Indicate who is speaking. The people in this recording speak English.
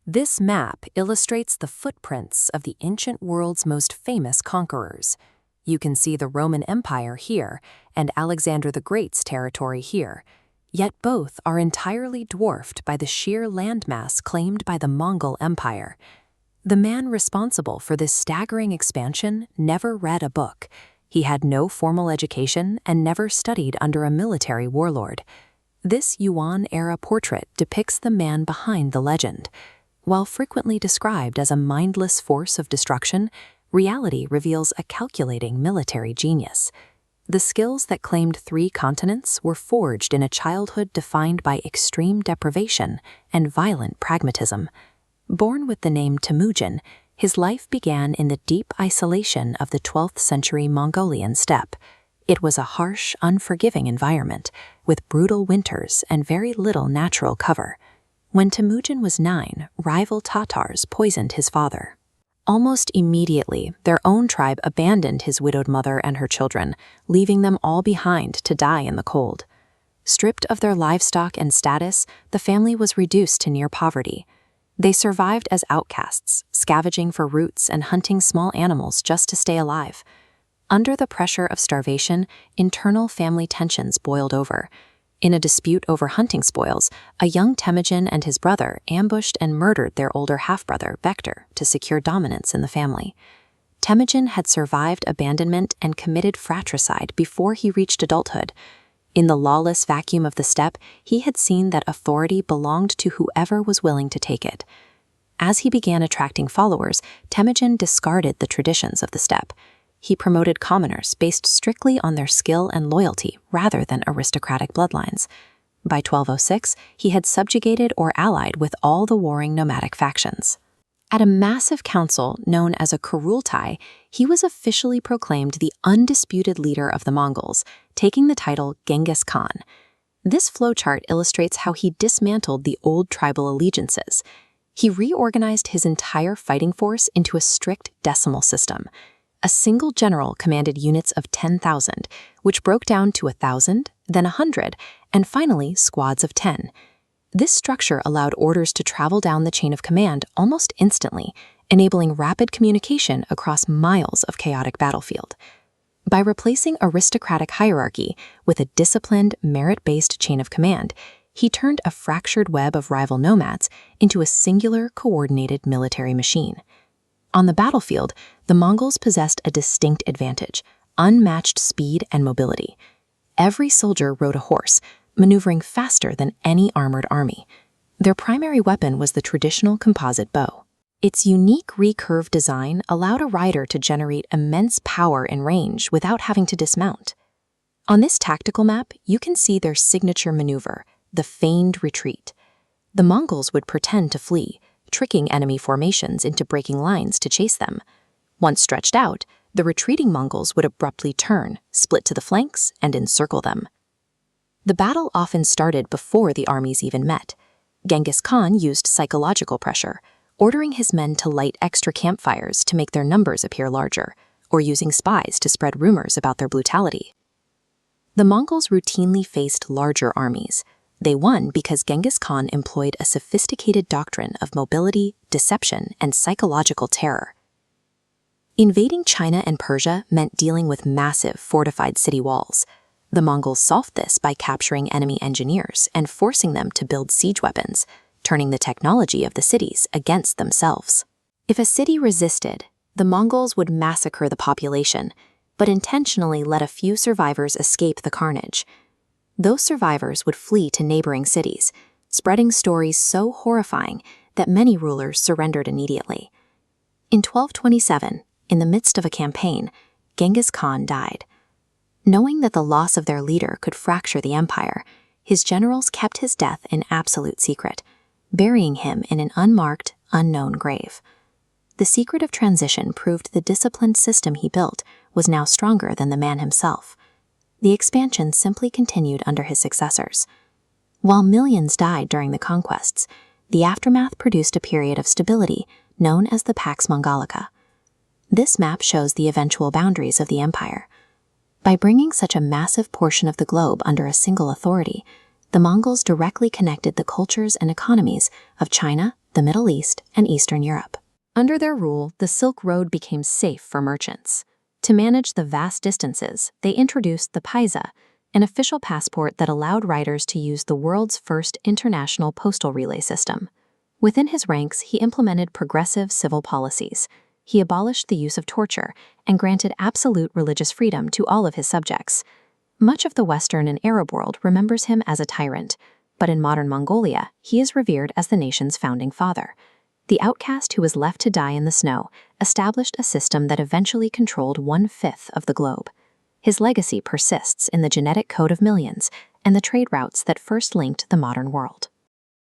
Speaker 1: This map illustrates the footprints of the ancient world's most famous conquerors. You can see the Roman Empire here and Alexander the Great's territory here, yet both are entirely dwarfed by the sheer landmass claimed by the Mongol Empire. The man responsible for this staggering expansion never read a book. He had no formal education and never studied under a military warlord. This Yuan-era portrait depicts the man behind the legend. While frequently described as a mindless force of destruction, reality reveals a calculating military genius. The skills that claimed 3 continents were forged in a childhood defined by extreme deprivation and violent pragmatism. Born with the name Temüjin, his life began in the deep isolation of the 12th century Mongolian steppe. It was a harsh, unforgiving environment, with brutal winters and very little natural cover. When Temüjin was 9, rival Tatars poisoned his father. Almost immediately, their own tribe abandoned his widowed mother and her children, leaving them all behind to die in the cold. Stripped of their livestock and status, the family was reduced to near poverty. They survived as outcasts, scavenging for roots and hunting small animals just to stay alive. Under the pressure of starvation, internal family tensions boiled over. In a dispute over hunting spoils, a young Temüjin and his brother ambushed and murdered their older half-brother, Bektir, to secure dominance in the family. Temüjin had survived abandonment and committed fratricide before he reached adulthood. In the lawless vacuum of the steppe, he had seen that authority belonged to whoever was willing to take it. As he began attracting followers, Temüjin discarded the traditions of the steppe. He promoted commoners based strictly on their skill and loyalty rather than aristocratic bloodlines. By 1206, he had subjugated or allied with all the warring nomadic factions. At a massive council known as a Kurultai, he was officially proclaimed the undisputed leader of the Mongols, taking the title Genghis Khan. This flowchart illustrates how he dismantled the old tribal allegiances. He reorganized his entire fighting force into a strict decimal system. A single general commanded units of 10,000, which broke down to 1,000, then 100, and finally squads of 10. This structure allowed orders to travel down the chain of command almost instantly, enabling rapid communication across miles of chaotic battlefield. By replacing aristocratic hierarchy with a disciplined, merit-based chain of command, he turned a fractured web of rival nomads into a singular, coordinated military machine. On the battlefield, the Mongols possessed a distinct advantage: unmatched speed and mobility. Every soldier rode a horse, maneuvering faster than any armored army. Their primary weapon was the traditional composite bow. Its unique recurve design allowed a rider to generate immense power and range without having to dismount. On this tactical map, you can see their signature maneuver, the feigned retreat. The Mongols would pretend to flee, tricking enemy formations into breaking lines to chase them. Once stretched out, the retreating Mongols would abruptly turn, split to the flanks, and encircle them. The battle often started before the armies even met. Genghis Khan used psychological pressure, ordering his men to light extra campfires to make their numbers appear larger, or using spies to spread rumors about their brutality. The Mongols routinely faced larger armies. They won because Genghis Khan employed a sophisticated doctrine of mobility, deception, and psychological terror. Invading China and Persia meant dealing with massive fortified city walls. The Mongols solved this by capturing enemy engineers and forcing them to build siege weapons, turning the technology of the cities against themselves. If a city resisted, the Mongols would massacre the population, but intentionally let a few survivors escape the carnage. Those survivors would flee to neighboring cities, spreading stories so horrifying that many rulers surrendered immediately. In 1227, in the midst of a campaign, Genghis Khan died. Knowing that the loss of their leader could fracture the empire, his generals kept his death in absolute secret, burying him in an unmarked, unknown grave. The secret of transition proved the disciplined system he built was now stronger than the man himself. The expansion simply continued under his successors. While millions died during the conquests, the aftermath produced a period of stability known as the Pax Mongolica. This map shows the eventual boundaries of the empire. By bringing such a massive portion of the globe under a single authority, the Mongols directly connected the cultures and economies of China, the Middle East, and Eastern Europe. Under their rule, the Silk Road became safe for merchants. To manage the vast distances, they introduced the paisa, an official passport that allowed riders to use the world's first international postal relay system. Within his ranks, he implemented progressive civil policies. He abolished the use of torture and granted absolute religious freedom to all of his subjects. Much of the Western and Arab world remembers him as a tyrant, but in modern Mongolia, he is revered as the nation's founding father. The outcast who was left to die in the snow established a system that eventually controlled 1/5 of the globe. His legacy persists in the genetic code of millions and the trade routes that first linked the modern world.